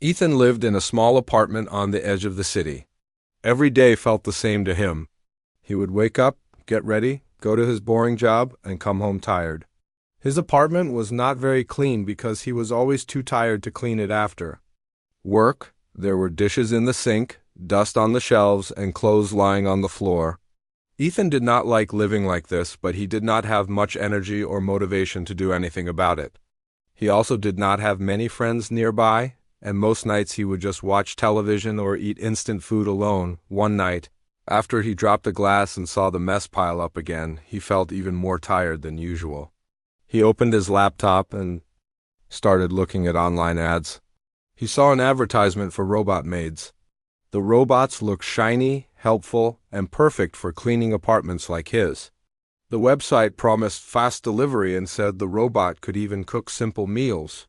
Ethan lived in a small apartment on the edge of the city. Every day felt the same to him. He would wake up, get ready, go to his boring job, and come home tired. His apartment was not very clean because he was always too tired to clean it after work. There were dishes in the sink, dust on the shelves, and clothes lying on the floor. Ethan did not like living like this, but he did not have much energy or motivation to do anything about it. He also did not have many friends nearby, and most nights he would just watch television or eat instant food alone. One night, after he dropped a glass and saw the mess pile up again, he felt even more tired than usual. He opened his laptop and started looking at online ads. He saw an advertisement for robot maids. The robots looked shiny, helpful, and perfect for cleaning apartments like his. The website promised fast delivery and said the robot could even cook simple meals.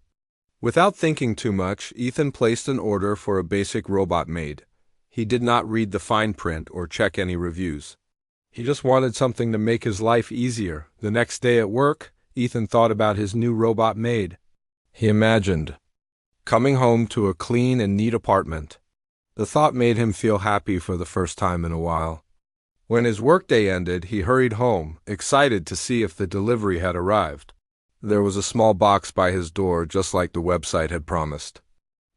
Without thinking too much, Ethan placed an order for a basic robot maid. He did not read the fine print or check any reviews. He just wanted something to make his life easier. The next day at work, Ethan thought about his new robot maid. He imagined coming home to a clean and neat apartment. The thought made him feel happy for the first time in a while. When his workday ended, he hurried home, excited to see if the delivery had arrived. There was a small box by his door, just like the website had promised.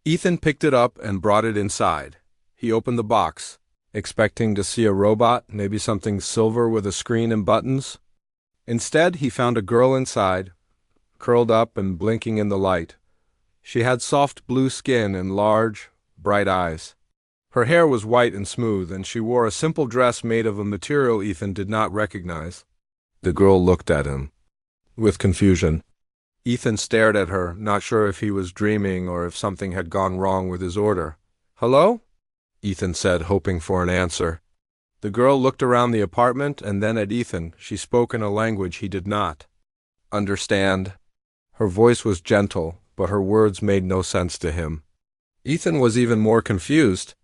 Ethan picked it up and brought it inside. He opened the box, expecting to see a robot, maybe something silver with a screen and buttons. Instead, he found a girl inside, curled up and blinking in the light. She had soft blue skin and large, bright eyes. Her hair was white and smooth, and she wore a simple dress made of a material Ethan did not recognize. The girl looked at him with confusion. Ethan stared at her, not sure if he was dreaming or if something had gone wrong with his order. "Hello?" Ethan said, hoping for an answer. The girl looked around the apartment and then at Ethan. She spoke in a language he did not understand. Her voice was gentle, but her words made no sense to him. Ethan was even more confused.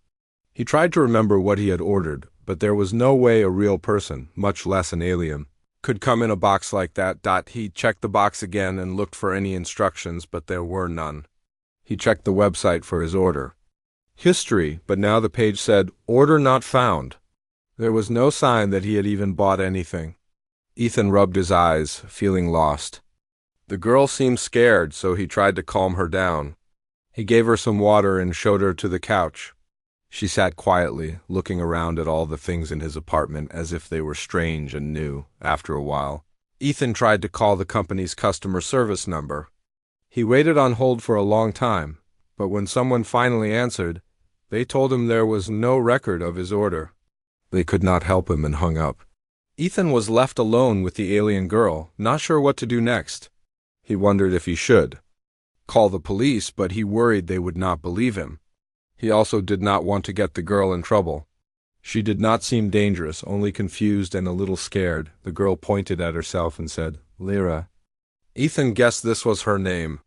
He tried to remember what he had ordered, but there was no way a real person, much less an alien, could come in a box like that. He checked the box again and looked for any instructions, but there were none. He checked the website for his order. History, but now the page said, "Order not found." There was no sign that he had even bought anything. Ethan rubbed his eyes, feeling lost. The girl seemed scared, so he tried to calm her down. He gave her some water and showed her to the couch. She sat quietly, looking around at all the things in his apartment as if they were strange and new. After a while, Ethan tried to call the company's customer service number. He waited on hold for a long time, but when someone finally answered, they told him there was no record of his order. They could not help him and hung up. Ethan was left alone with the alien girl, not sure what to do next. He wondered if he should call the police, but he worried they would not believe him. He also did not want to get the girl in trouble. She did not seem dangerous, only confused and a little scared. The girl pointed at herself and said, "Lyra." Ethan guessed this was her name.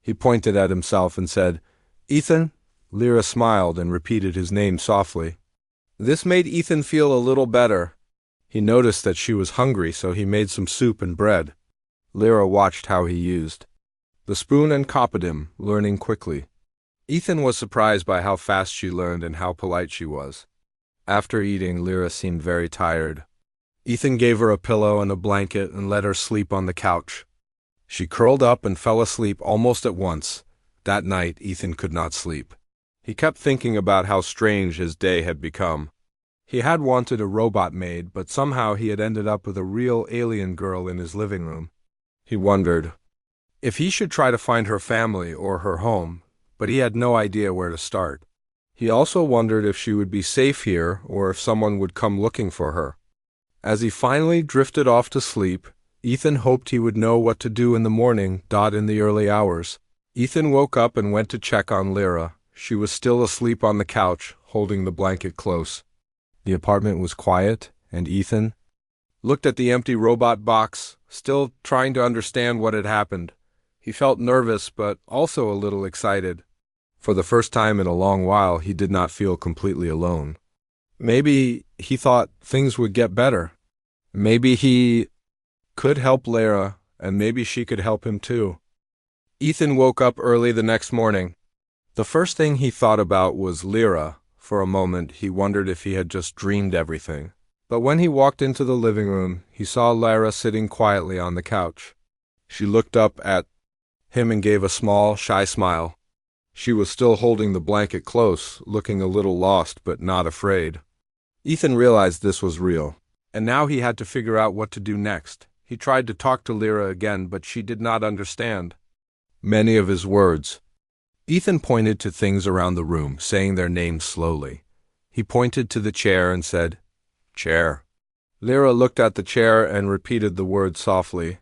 He pointed at himself and said, "Ethan?" Lyra smiled and repeated his name softly. This made Ethan feel a little better. He noticed that she was hungry, so he made some soup and bread. Lyra watched how he used the spoon and copied him, learning quickly. Ethan was surprised by how fast she learned and how polite she was. After eating, Lyra seemed very tired. Ethan gave her a pillow and a blanket and let her sleep on the couch. She curled up and fell asleep almost at once. That night, Ethan could not sleep. He kept thinking about how strange his day had become. He had wanted a robot maid, but somehow he had ended up with a real alien girl in his living room. He wondered if he should try to find her family or her home, but he had no idea where to start. He also wondered if she would be safe here or if someone would come looking for her. As he finally drifted off to sleep, Ethan hoped he would know what to do in the morning. In the early hours, Ethan woke up and went to check on Lyra. She was still asleep on the couch, holding the blanket close. The apartment was quiet, and Ethan looked at the empty robot box, still trying to understand what had happened. He felt nervous, but also a little excited. For the first time in a long while, he did not feel completely alone. Maybe he thought things would get better. Maybe he could help Lyra, and maybe she could help him too. Ethan woke up early the next morning. The first thing he thought about was Lyra. For a moment, he wondered if he had just dreamed everything. But when he walked into the living room, he saw Lyra sitting quietly on the couch. She looked up at him and gave a small, shy smile. She was still holding the blanket close, looking a little lost but not afraid. Ethan realized this was real, and now he had to figure out what to do next. He tried to talk to Lyra again, but she did not understand many of his words. Ethan pointed to things around the room, saying their names slowly. He pointed to the chair and said, "Chair." Lyra looked at the chair and repeated the words softly.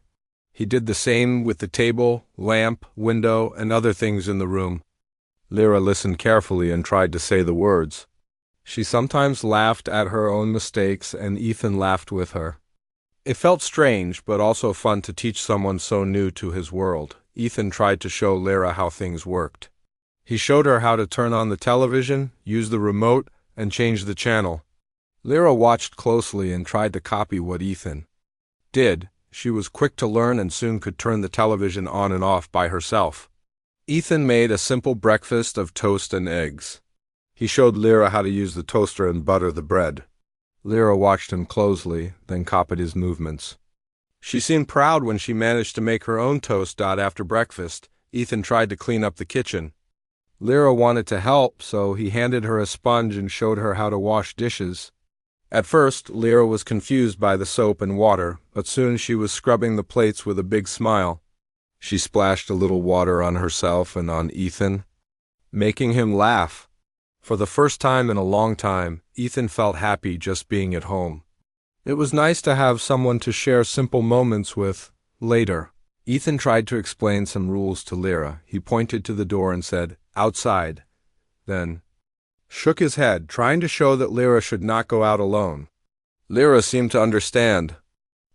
He did the same with the table, lamp, window, and other things in the room. Lyra listened carefully and tried to say the words. She sometimes laughed at her own mistakes, and Ethan laughed with her. It felt strange, but also fun to teach someone so new to his world. Ethan tried to show Lyra how things worked. He showed her how to turn on the television, use the remote, and change the channel. Lyra watched closely and tried to copy what Ethan did. She was quick to learn and soon could turn the television on and off by herself. Ethan made a simple breakfast of toast and eggs. He showed Lyra how to use the toaster and butter the bread. Lyra watched him closely, then copied his movements. She seemed proud when she managed to make her own toast. After breakfast, Ethan tried to clean up the kitchen. Lyra wanted to help, so he handed her a sponge and showed her how to wash dishes. At first, Lyra was confused by the soap and water, but soon she was scrubbing the plates with a big smile. She splashed a little water on herself and on Ethan, making him laugh. For the first time in a long time, Ethan felt happy just being at home. It was nice to have someone to share simple moments with. Later, Ethan tried to explain some rules to Lyra. He pointed to the door and said, "Outside," then shook his head, trying to show that Lyra should not go out alone. Lyra seemed to understand.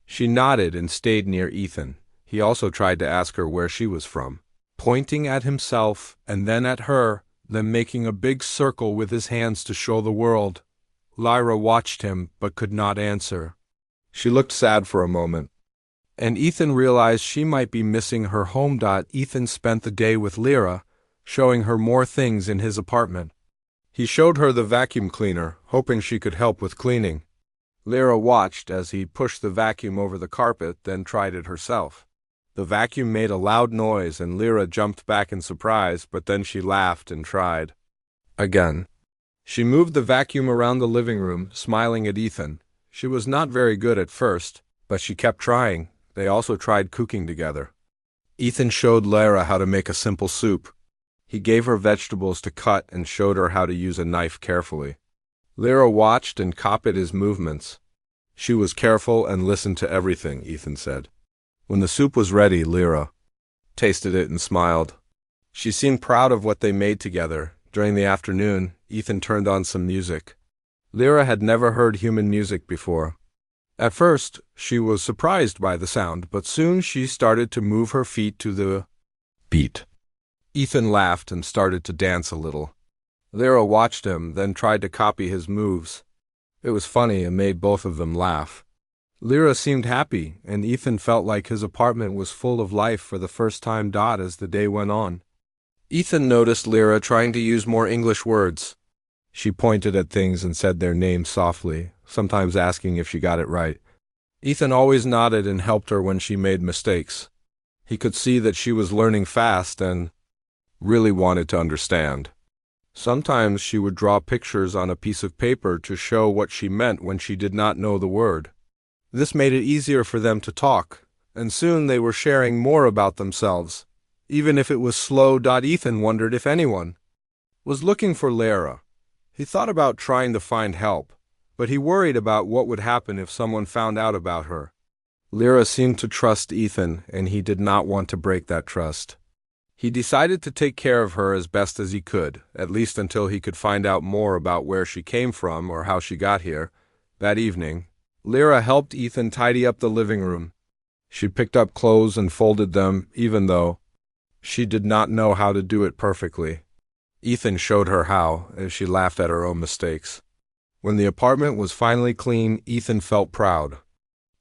She nodded and stayed near Ethan. He also tried to ask her where she was from, pointing at himself and then at her, then making a big circle with his hands to show the world. Lyra watched him but could not answer. She looked sad for a moment, and Ethan realized she might be missing her home. Ethan spent the day with Lyra, showing her more things in his apartment. He showed her the vacuum cleaner, hoping she could help with cleaning. Lyra watched as he pushed the vacuum over the carpet, then tried it herself. The vacuum made a loud noise, and Lyra jumped back in surprise, but then she laughed and tried again. She moved the vacuum around the living room, smiling at Ethan. She was not very good at first, but she kept trying. They also tried cooking together. Ethan showed Lyra how to make a simple soup. He gave her vegetables to cut and showed her how to use a knife carefully. Lyra watched and copied his movements. She was careful and listened to everything Ethan said. When the soup was ready, Lyra tasted it and smiled. She seemed proud of what they made together. During the afternoon, Ethan turned on some music. Lyra had never heard human music before. At first, she was surprised by the sound, but soon she started to move her feet to the beat. Ethan laughed and started to dance a little. Lyra watched him, then tried to copy his moves. It was funny and made both of them laugh. Lyra seemed happy, and Ethan felt like his apartment was full of life for the first time. As the day went on, Ethan noticed Lyra trying to use more English words. She pointed at things and said their names softly, sometimes asking if she got it right. Ethan always nodded and helped her when she made mistakes. He could see that she was learning fast and really wanted to understand. Sometimes she would draw pictures on a piece of paper to show what she meant when she did not know the word. This made it easier for them to talk, and soon they were sharing more about themselves. Even if it was slow, Ethan wondered if anyone was looking for Lyra. He thought about trying to find help, but he worried about what would happen if someone found out about her. Lyra seemed to trust Ethan, and he did not want to break that trust. He decided to take care of her as best as he could, at least until he could find out more about where she came from or how she got here. That evening, Lyra helped Ethan tidy up the living room. She picked up clothes and folded them, even though she did not know how to do it perfectly. Ethan showed her how, as she laughed at her own mistakes. When the apartment was finally clean, Ethan felt proud.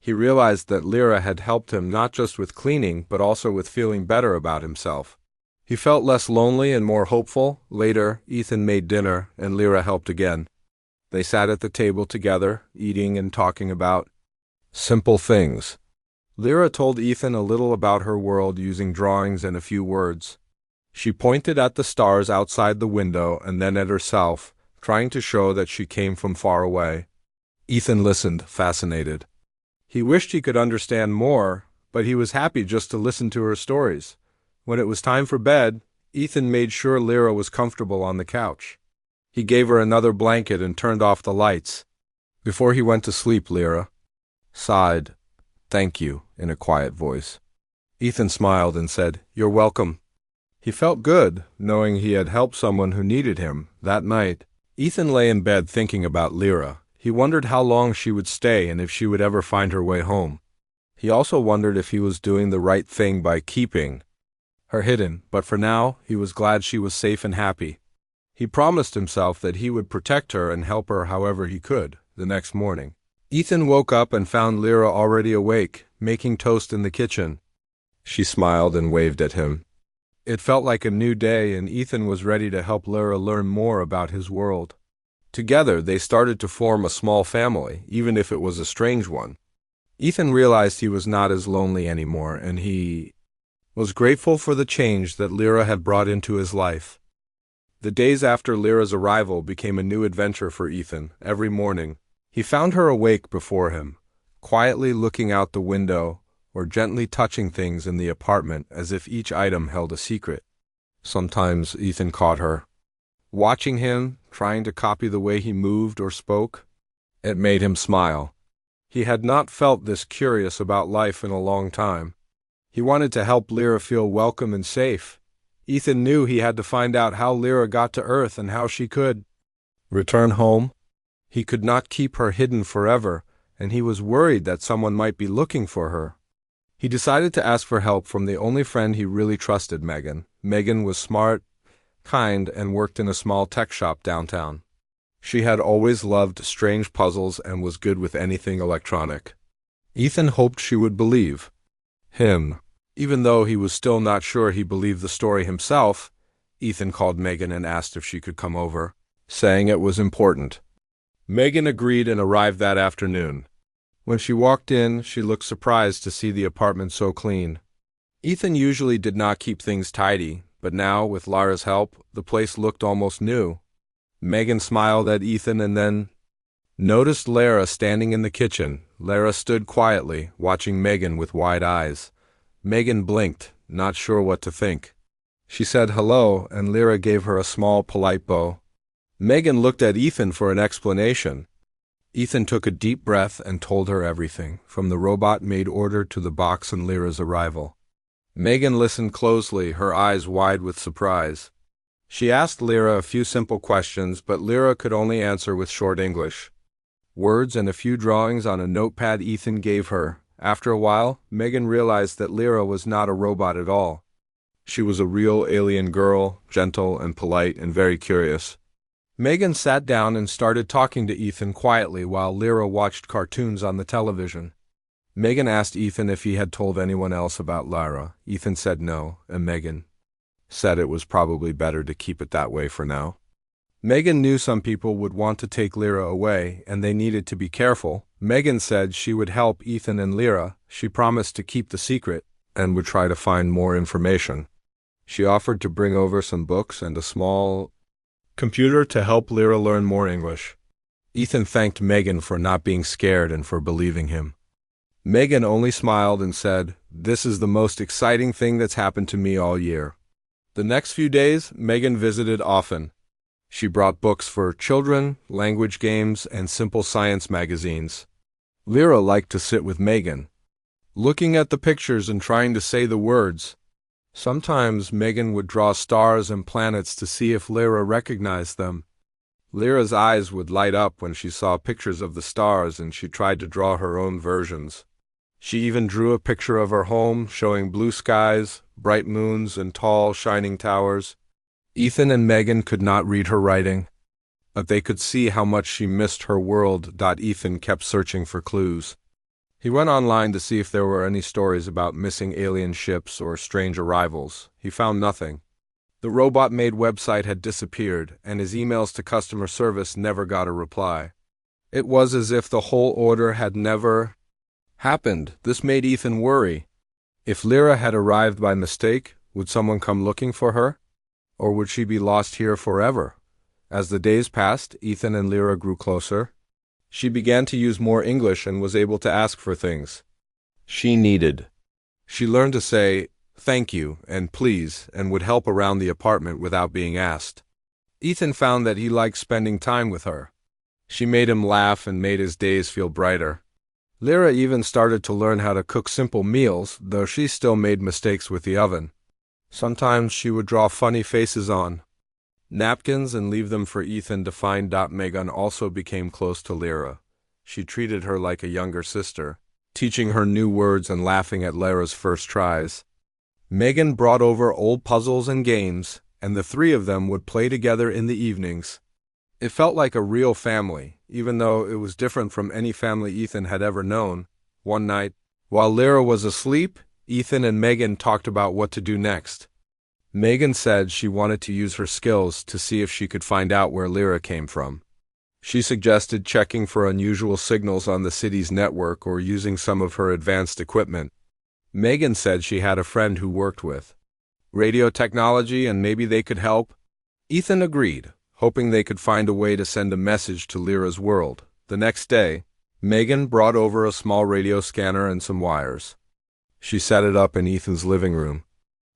He realized that Lyra had helped him not just with cleaning, but also with feeling better about himself. He felt less lonely and more hopeful. Later, Ethan made dinner, and Lyra helped again. They sat at the table together, eating and talking about simple things. Lyra told Ethan a little about her world using drawings and a few words. She pointed at the stars outside the window and then at herself, trying to show that she came from far away. Ethan listened, fascinated. He wished he could understand more, but he was happy just to listen to her stories. When it was time for bed, Ethan made sure Lyra was comfortable on the couch. He gave her another blanket and turned off the lights. Before he went to sleep, Lyra sighed, "Thank you," in a quiet voice. Ethan smiled and said, "You're welcome." He felt good, knowing he had helped someone who needed him. That night, Ethan lay in bed thinking about Lyra. He wondered how long she would stay and if she would ever find her way home. He also wondered if he was doing the right thing by keeping her hidden, but for now, he was glad she was safe and happy. He promised himself that he would protect her and help her however he could. The next morning, Ethan woke up and found Lyra already awake, making toast in the kitchen. She smiled and waved at him. It felt like a new day, and Ethan was ready to help Lyra learn more about his world. Together, they started to form a small family, even if it was a strange one. Ethan realized he was not as lonely anymore, and he was grateful for the change that Lyra had brought into his life. The days after Lyra's arrival became a new adventure for Ethan. Every morning, he found her awake before him, quietly looking out the window or gently touching things in the apartment as if each item held a secret. Sometimes Ethan caught her watching him, trying to copy the way he moved or spoke. It made him smile. He had not felt this curious about life in a long time. He wanted to help Lyra feel welcome and safe. Ethan knew he had to find out how Lyra got to Earth and how she could return home. He could not keep her hidden forever, and he was worried that someone might be looking for her. He decided to ask for help from the only friend he really trusted, Megan. Megan was smart, kind, and worked in a small tech shop downtown. She had always loved strange puzzles and was good with anything electronic. Ethan hoped she would believe him. Even though he was still not sure he believed the story himself, Ethan called Megan and asked if she could come over, saying it was important. Megan agreed and arrived that afternoon. When she walked in, she looked surprised to see the apartment so clean. Ethan usually did not keep things tidy, but now, with Lyra's help, the place looked almost new. Megan smiled at Ethan and then noticed Lyra standing in the kitchen. Lyra stood quietly, watching Megan with wide eyes. Megan blinked, not sure what to think. She said hello, and Lyra gave her a small, polite bow. Megan looked at Ethan for an explanation. Ethan took a deep breath and told her everything, from the robot maid order to the box and Lyra's arrival. Megan listened closely, her eyes wide with surprise. She asked Lyra a few simple questions, but Lyra could only answer with short English. Words and a few drawings on a notepad Ethan gave her. After a while, Megan realized that Lyra was not a robot at all. She was a real alien girl, gentle and polite and very curious. Megan sat down and started talking to Ethan quietly while Lyra watched cartoons on the television. Megan asked Ethan if he had told anyone else about Lyra. Ethan said no, and Megan said it was probably better to keep it that way for now. Megan knew some people would want to take Lyra away, and they needed to be careful. Megan said she would help Ethan and Lyra. She promised to keep the secret and would try to find more information. She offered to bring over some books and a small computer to help Lyra learn more English. Ethan thanked Megan for not being scared and for believing him. Megan only smiled and said, "This is the most exciting thing that's happened to me all year." The next few days, Megan visited often. She brought books for children, language games, and simple science magazines. Lyra liked to sit with Megan, looking at the pictures and trying to say the words. Sometimes Megan would draw stars and planets to see if Lyra recognized them. Lyra's eyes would light up when she saw pictures of the stars, and she tried to draw her own versions. She even drew a picture of her home, showing blue skies, bright moons, and tall, shining towers. Ethan and Megan could not read her writing, but they could see how much she missed her world. Ethan kept searching for clues. He went online to see if there were any stories about missing alien ships or strange arrivals. He found nothing. The robot Maid website had disappeared, and his emails to customer service never got a reply. It was as if the whole order had never happened. This made Ethan worry. If Lyra had arrived by mistake, would someone come looking for her? Or would she be lost here forever? As the days passed, Ethan and Lyra grew closer. She began to use more English and was able to ask for things she needed. She learned to say thank you and please and would help around the apartment without being asked. Ethan found that he liked spending time with her. She made him laugh and made his days feel brighter. Lyra even started to learn how to cook simple meals, though she still made mistakes with the oven. Sometimes she would draw funny faces on napkins and leave them for Ethan to find. Megan also became close to Lyra. She treated her like a younger sister, teaching her new words and laughing at Lyra's first tries. Megan brought over old puzzles and games, and the three of them would play together in the evenings. It felt like a real family, even though it was different from any family Ethan had ever known. One night, while Lyra was asleep, Ethan and Megan talked about what to do next. Megan said she wanted to use her skills to see if she could find out where Lyra came from. She suggested checking for unusual signals on the city's network or using some of her advanced equipment. Megan said she had a friend who worked with radio technology and maybe they could help. Ethan agreed, hoping they could find a way to send a message to Lyra's world. The next day, Megan brought over a small radio scanner and some wires. She set it up in Ethan's living room.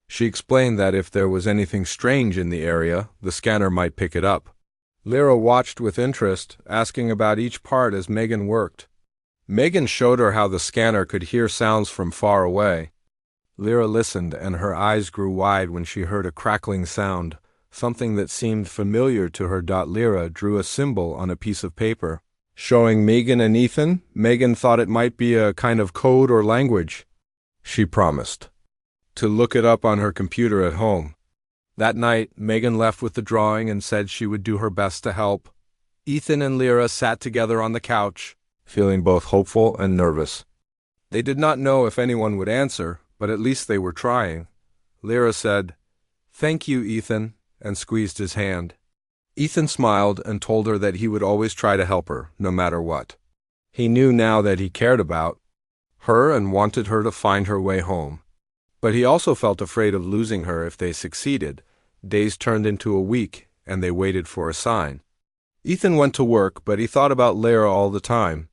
She explained that if there was anything strange in the area, the scanner might pick it up. Lyra watched with interest, asking about each part as Megan worked. Megan showed her how the scanner could hear sounds from far away. Lyra listened, and her eyes grew wide when she heard a crackling sound, something that seemed familiar to her. Lyra drew a symbol on a piece of paper, showing Megan and Ethan. Megan thought it might be a kind of code or language. She promised to look it up on her computer at home. That night, Megan left with the drawing and said she would do her best to help. Ethan and Lyra sat together on the couch, feeling both hopeful and nervous. They did not know if anyone would answer, but at least they were trying. Lyra said, "Thank you, Ethan," and squeezed his hand. Ethan smiled and told her that he would always try to help her, no matter what. He knew now that he cared about her and wanted her to find her way home. But he also felt afraid of losing her if they succeeded. Days turned into a week, and they waited for a sign. Ethan went to work, but he thought about Lyra all the time.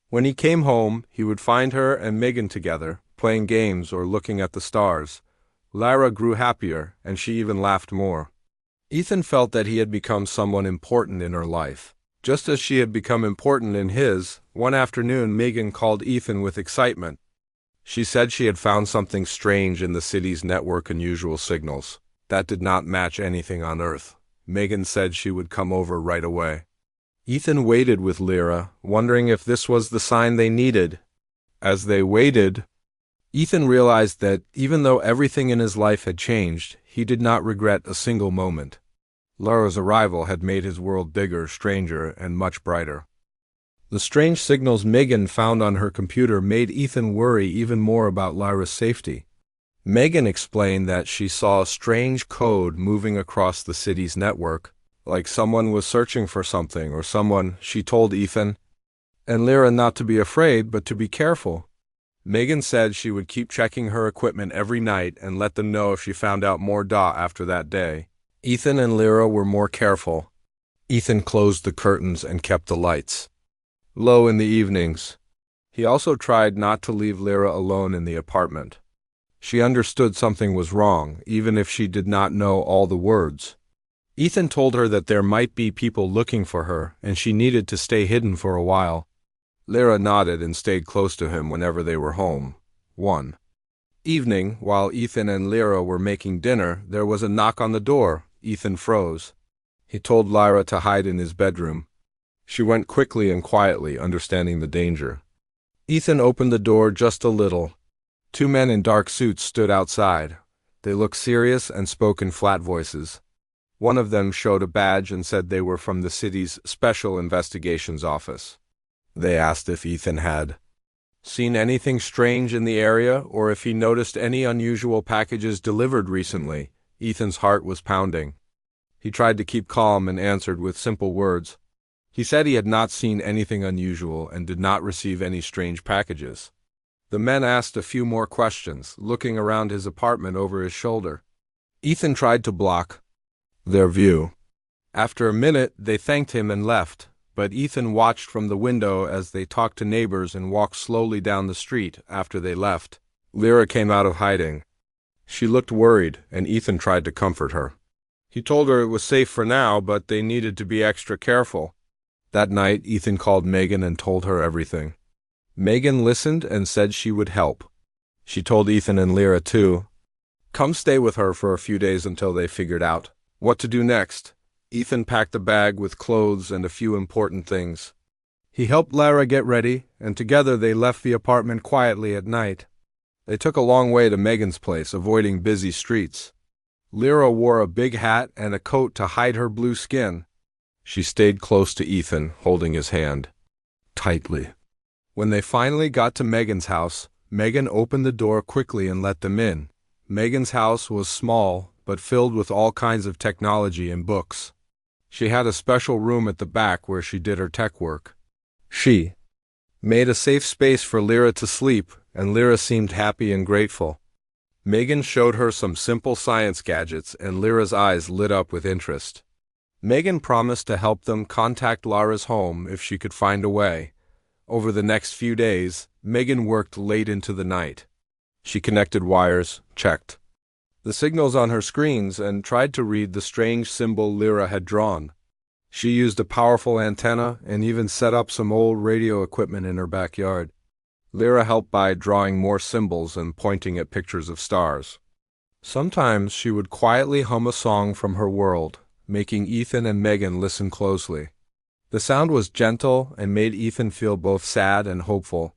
When he came home, he would find her and Megan together, playing games or looking at the stars. Lyra grew happier, and she even laughed more. Ethan felt that he had become someone important in her life. Just as she had become important in his, one afternoon Megan called Ethan with excitement. She said she had found something strange in the city's network, unusual signals that did not match anything on Earth. Megan said she would come over right away. Ethan waited with Lyra, wondering if this was the sign they needed. As they waited, Ethan realized that even though everything in his life had changed, he did not regret a single moment. Lyra's arrival had made his world bigger, stranger, and much brighter. The strange signals Megan found on her computer made Ethan worry even more about Lyra's safety. Megan explained that she saw a strange code moving across the city's network, like someone was searching for something or someone. She told Ethan and Lyra not to be afraid, but to be careful. Megan said she would keep checking her equipment every night and let them know if she found out more after that day. Ethan and Lyra were more careful. Ethan closed the curtains and kept the lights low in the evenings. He also tried not to leave Lyra alone in the apartment. She understood something was wrong, even if she did not know all the words. Ethan told her that there might be people looking for her, and she needed to stay hidden for a while. Lyra nodded and stayed close to him whenever they were home. One evening, while Ethan and Lyra were making dinner, there was a knock on the door. Ethan froze. He told Lyra to hide in his bedroom. She went quickly and quietly, understanding the danger. Ethan opened the door just a little. Two men in dark suits stood outside. They looked serious and spoke in flat voices. One of them showed a badge and said they were from the city's Special Investigations Office. They asked if Ethan had seen anything strange in the area or if he noticed any unusual packages delivered recently. Ethan's heart was pounding. He tried to keep calm and answered with simple words. He said he had not seen anything unusual and did not receive any strange packages. The men asked a few more questions, looking around his apartment over his shoulder. Ethan tried to block their view. After a minute, they thanked him and left, but Ethan watched from the window as they talked to neighbors and walked slowly down the street. After they left, Lyra came out of hiding. She looked worried, and Ethan tried to comfort her. He told her it was safe for now, but they needed to be extra careful. That night, Ethan called Megan and told her everything. Megan listened and said she would help. She told Ethan and Lyra to come stay with her for a few days until they figured out what to do next. Ethan packed a bag with clothes and a few important things. He helped Lyra get ready, and together they left the apartment quietly at night. They took a long way to Megan's place, avoiding busy streets. Lyra wore a big hat and a coat to hide her blue skin. She stayed close to Ethan, holding his hand tightly. When they finally got to Megan's house, Megan opened the door quickly and let them in. Megan's house was small, but filled with all kinds of technology and books. She had a special room at the back where she did her tech work. She made a safe space for Lyra to sleep, and Lyra seemed happy and grateful. Megan showed her some simple science gadgets, and Lyra's eyes lit up with interest. Megan promised to help them contact Lara's home if she could find a way. Over the next few days, Megan worked late into the night. She connected wires, checked the signals on her screens, and tried to read the strange symbol Lyra had drawn. She used a powerful antenna and even set up some old radio equipment in her backyard. Lyra helped by drawing more symbols and pointing at pictures of stars. Sometimes she would quietly hum a song from her world, making Ethan and Megan listen closely. The sound was gentle and made Ethan feel both sad and hopeful.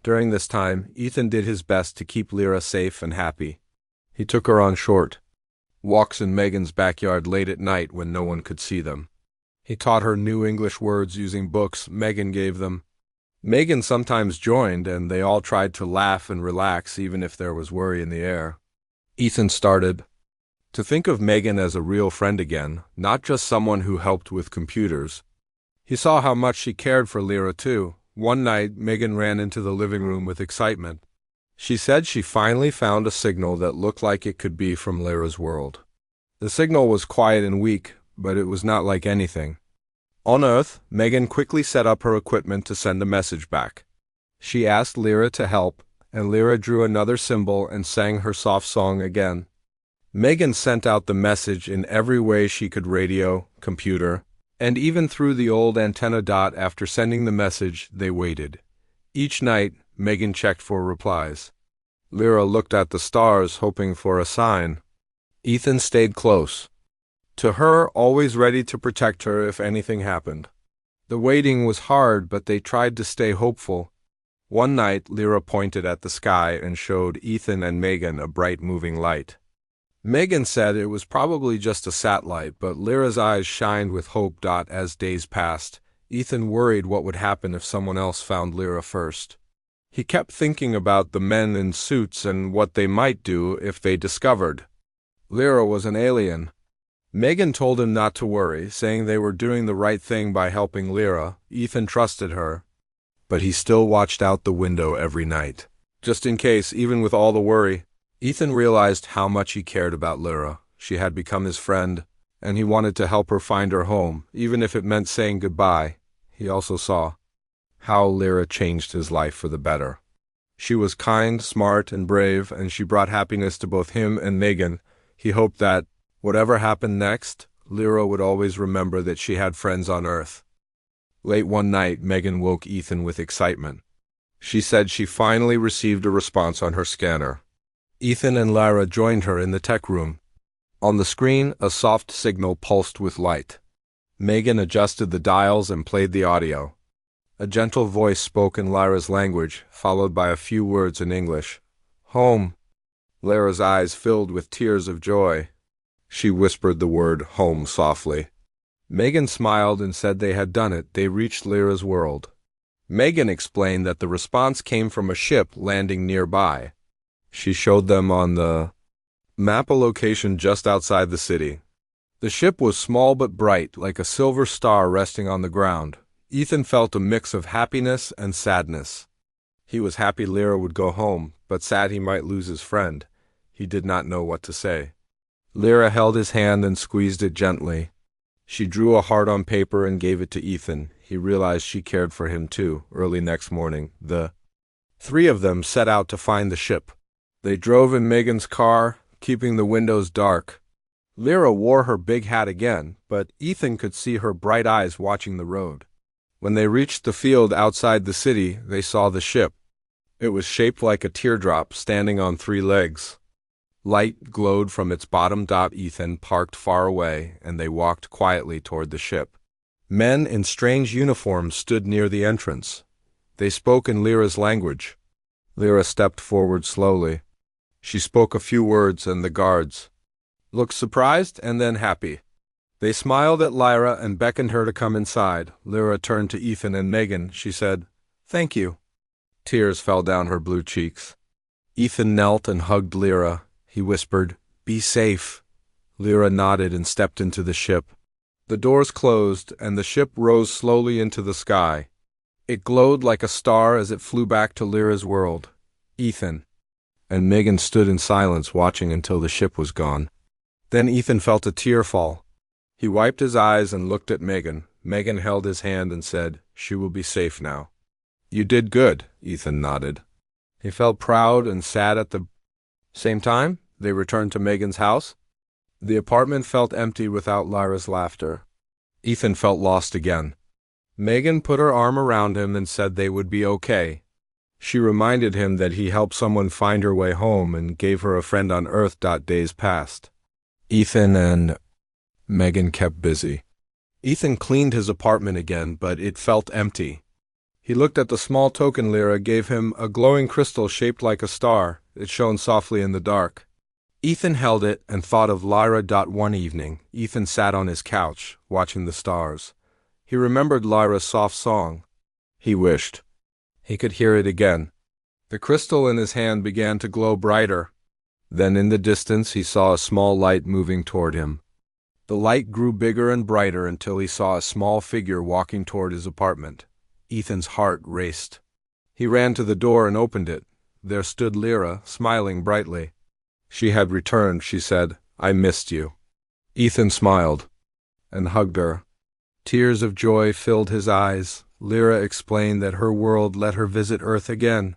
During this time, Ethan did his best to keep Lyra safe and happy. He took her on short walks in Megan's backyard late at night when no one could see them. He taught her new English words using books Megan gave them. Megan sometimes joined, and they all tried to laugh and relax even if there was worry in the air. Ethan started to think of Megan as a real friend again, not just someone who helped with computers. He saw how much she cared for Lyra too. One night, Megan ran into the living room with excitement. She said she finally found a signal that looked like it could be from Lyra's world. The signal was quiet and weak, but it was not like anything. On Earth, Megan quickly set up her equipment to send a message back. She asked Lyra to help, and Lyra drew another symbol and sang her soft song again. Megan sent out the message in every way she could: radio, computer, and even through the old antenna. After sending the message, they waited. Each night, Megan checked for replies. Lyra looked at the stars, hoping for a sign. Ethan stayed close to her, always ready to protect her if anything happened. The waiting was hard, but they tried to stay hopeful. One night, Lyra pointed at the sky and showed Ethan and Megan a bright moving light. Megan said it was probably just a satellite, but Lyra's eyes shined with hope. As days passed, Ethan worried what would happen if someone else found Lyra first. He kept thinking about the men in suits and what they might do if they discovered Lyra was an alien. Megan told him not to worry, saying they were doing the right thing by helping Lyra. Ethan trusted her, but he still watched out the window every night, just in case. Even with all the worry, Ethan realized how much he cared about Lyra. She had become his friend, and he wanted to help her find her home, even if it meant saying goodbye. He also saw how Lyra changed his life for the better. She was kind, smart, and brave, and she brought happiness to both him and Megan. He hoped that, whatever happened next, Lyra would always remember that she had friends on Earth. Late one night, Megan woke Ethan with excitement. She said she finally received a response on her scanner. Ethan and Lyra joined her in the tech room. On the screen, a soft signal pulsed with light. Megan adjusted the dials and played the audio. A gentle voice spoke in Lyra's language, followed by a few words in English. Home. Lyra's eyes filled with tears of joy. She whispered the word home softly. Megan smiled and said they had done it. They reached Lyra's world. Megan explained that the response came from a ship landing nearby. She showed them on the Map a location just outside the city. The ship was small but bright, like a silver star resting on the ground. Ethan felt a mix of happiness and sadness. He was happy Lyra would go home, but sad he might lose his friend. He did not know what to say. Lyra held his hand and squeezed it gently. She drew a heart on paper and gave it to Ethan. He realized she cared for him too. Early next morning, the three of them set out to find the ship. They drove in Megan's car, keeping the windows dark. Lyra wore her big hat again, but Ethan could see her bright eyes watching the road. When they reached the field outside the city, they saw the ship. It was shaped like a teardrop, standing on three legs. Light glowed from its bottom. Ethan parked far away, and they walked quietly toward the ship. Men in strange uniforms stood near the entrance. They spoke in Lyra's language. Lyra stepped forward slowly. She spoke a few words, and the guards looked surprised and then happy. They smiled at Lyra and beckoned her to come inside. Lyra turned to Ethan and Megan. She said, "Thank you." Tears fell down her blue cheeks. Ethan knelt and hugged Lyra. He whispered, "Be safe." Lyra nodded and stepped into the ship. The doors closed, and the ship rose slowly into the sky. It glowed like a star as it flew back to Lyra's world. Ethan and Megan stood in silence, watching until the ship was gone. Then Ethan felt a tear fall. He wiped his eyes and looked at Megan. Megan held his hand and said, "She will be safe now." "You did good," Ethan nodded. He felt proud and sad at the same time. They returned to Megan's house. The apartment felt empty without Lyra's laughter. Ethan felt lost again. Megan put her arm around him and said they would be okay. She reminded him that he helped someone find her way home and gave her a friend on Earth. Days passed. Ethan and Megan kept busy. Ethan cleaned his apartment again, but it felt empty. He looked at the small token Lyra gave him, a glowing crystal shaped like a star. It shone softly in the dark. Ethan held it and thought of Lyra. One evening, Ethan sat on his couch, watching the stars. He remembered Lyra's soft song. He wished he could hear it again. The crystal in his hand began to glow brighter. Then in the distance he saw a small light moving toward him. The light grew bigger and brighter until he saw a small figure walking toward his apartment. Ethan's heart raced. He ran to the door and opened it. There stood Lyra, smiling brightly. She had returned, she said. "I missed you." Ethan smiled and hugged her. Tears of joy filled his eyes. Lyra explained that her world let her visit Earth again.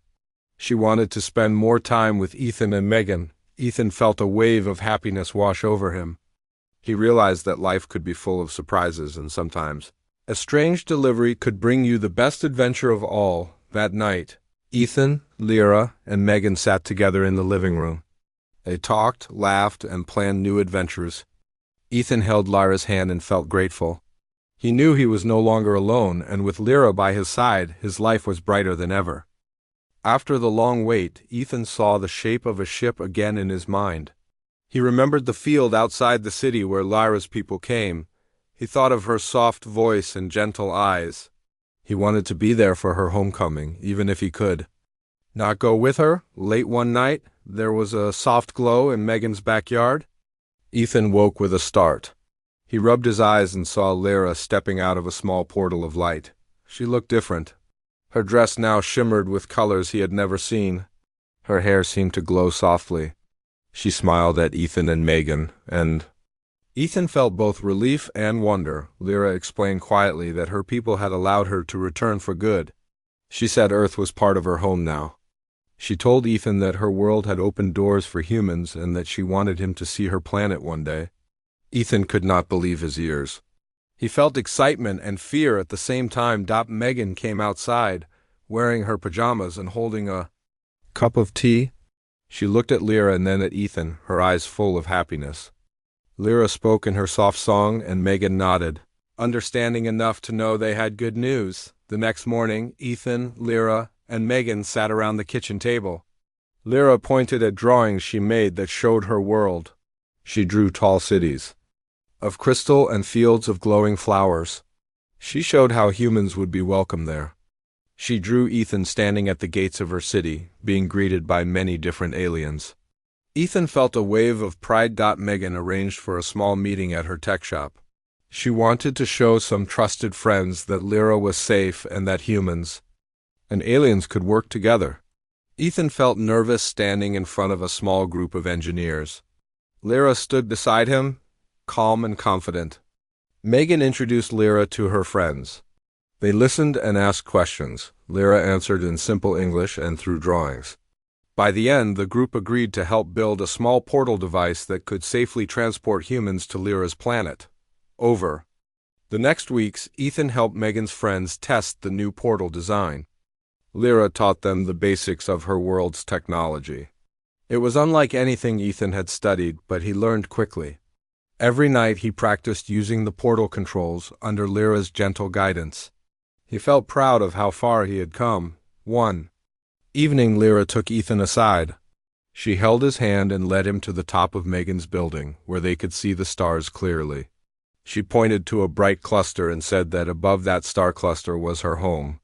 She wanted to spend more time with Ethan and Megan. Ethan felt a wave of happiness wash over him. He realized that life could be full of surprises, and sometimes a strange delivery could bring you the best adventure of all. That night, Ethan, Lyra, and Megan sat together in the living room. They talked, laughed, and planned new adventures. Ethan held Lyra's hand and felt grateful. He knew he was no longer alone, and with Lyra by his side, his life was brighter than ever. After the long wait, Ethan saw the shape of a ship again in his mind. He remembered the field outside the city where Lyra's people came. He thought of her soft voice and gentle eyes. He wanted to be there for her homecoming, even if he could not go with her. Late one night, there was a soft glow in Megan's backyard. Ethan woke with a start. He rubbed his eyes and saw Lyra stepping out of a small portal of light. She looked different. Her dress now shimmered with colors he had never seen. Her hair seemed to glow softly. She smiled at Ethan and Megan, and Ethan felt both relief and wonder. Lyra explained quietly that her people had allowed her to return for good. She said Earth was part of her home now. She told Ethan that her world had opened doors for humans and that she wanted him to see her planet one day. Ethan could not believe his ears. He felt excitement and fear at the same time. Megan came outside, wearing her pajamas and holding a cup of tea. She looked at Lyra and then at Ethan, her eyes full of happiness. Lyra spoke in her soft song, and Megan nodded, understanding enough to know they had good news. The next morning, Ethan, Lyra, and Megan sat around the kitchen table. Lyra pointed at drawings she made that showed her world. She drew tall cities of crystal and fields of glowing flowers. She showed how humans would be welcome there. She drew Ethan standing at the gates of her city, being greeted by many different aliens. Ethan felt a wave of pride. Megan arranged for a small meeting at her tech shop. She wanted to show some trusted friends that Lyra was safe and that humans and aliens could work together. Ethan felt nervous standing in front of a small group of engineers. Lyra stood beside him, calm and confident. Megan introduced Lyra to her friends. They listened and asked questions. Lyra answered in simple English and through drawings. By the end, the group agreed to help build a small portal device that could safely transport humans to Lyra's planet. Over. The next weeks, Ethan helped Megan's friends test the new portal design. Lyra taught them the basics of her world's technology. It was unlike anything Ethan had studied, but he learned quickly. Every night he practiced using the portal controls under Lyra's gentle guidance. He felt proud of how far he had come. One evening, Lyra took Ethan aside. She held his hand and led him to the top of Megan's building, where they could see the stars clearly. She pointed to a bright cluster and said that above that star cluster was her home.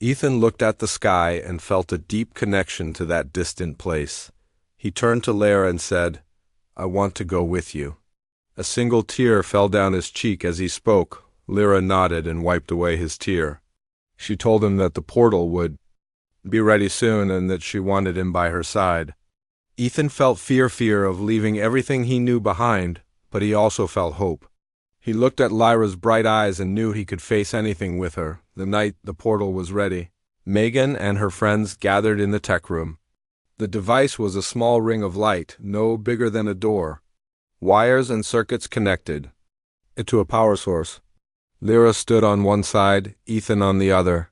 Ethan looked at the sky and felt a deep connection to that distant place. He turned to Lyra and said, "I want to go with you." A single tear fell down his cheek as he spoke. Lyra nodded and wiped away his tear. She told him that the portal would be ready soon and that she wanted him by her side. Ethan felt fear of leaving everything he knew behind, but he also felt hope. He looked at Lyra's bright eyes and knew he could face anything with her. The night the portal was ready, Megan and her friends gathered in the tech room. The device was a small ring of light, no bigger than a door. Wires and circuits connected it to a power source. Lyra stood on one side, Ethan on the other.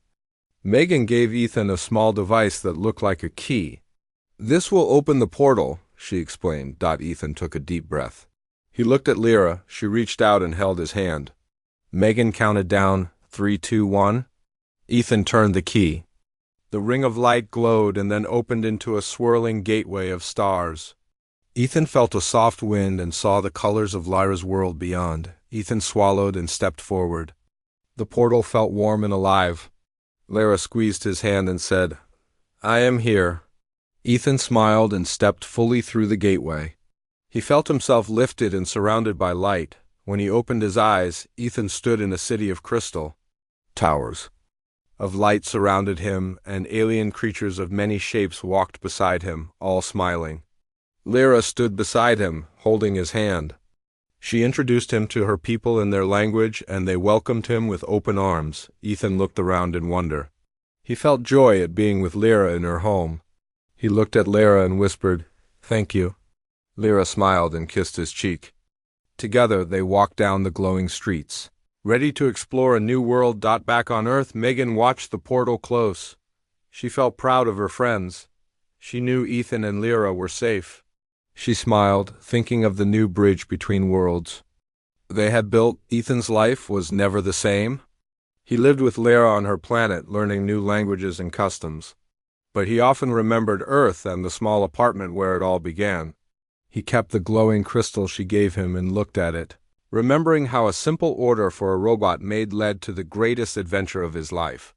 Megan gave Ethan a small device that looked like a key. "This will open the portal," she explained. Ethan took a deep breath. He looked at Lyra. She reached out and held his hand. Megan counted down, 3, 2, 1. Ethan turned the key. The ring of light glowed and then opened into a swirling gateway of stars. Ethan felt a soft wind and saw the colors of Lyra's world beyond. Ethan swallowed and stepped forward. The portal felt warm and alive. Lyra squeezed his hand and said, "I am here." Ethan smiled and stepped fully through the gateway. He felt himself lifted and surrounded by light. When he opened his eyes, Ethan stood in a city of crystal. Towers of light surrounded him, and alien creatures of many shapes walked beside him, all smiling. Lyra stood beside him, holding his hand. She introduced him to her people in their language, and they welcomed him with open arms. Ethan looked around in wonder. He felt joy at being with Lyra in her home. He looked at Lyra and whispered, "Thank you." Lyra smiled and kissed his cheek. Together they walked down the glowing streets. Ready to explore a new world. Back on Earth, Megan watched the portal close. She felt proud of her friends. She knew Ethan and Lyra were safe. She smiled, thinking of the new bridge between worlds they had built. Ethan's life was never the same. He lived with Lyra on her planet, learning new languages and customs. But he often remembered Earth and the small apartment where it all began. He kept the glowing crystal she gave him and looked at it, remembering how a simple order for a robot Maid led to the greatest adventure of his life.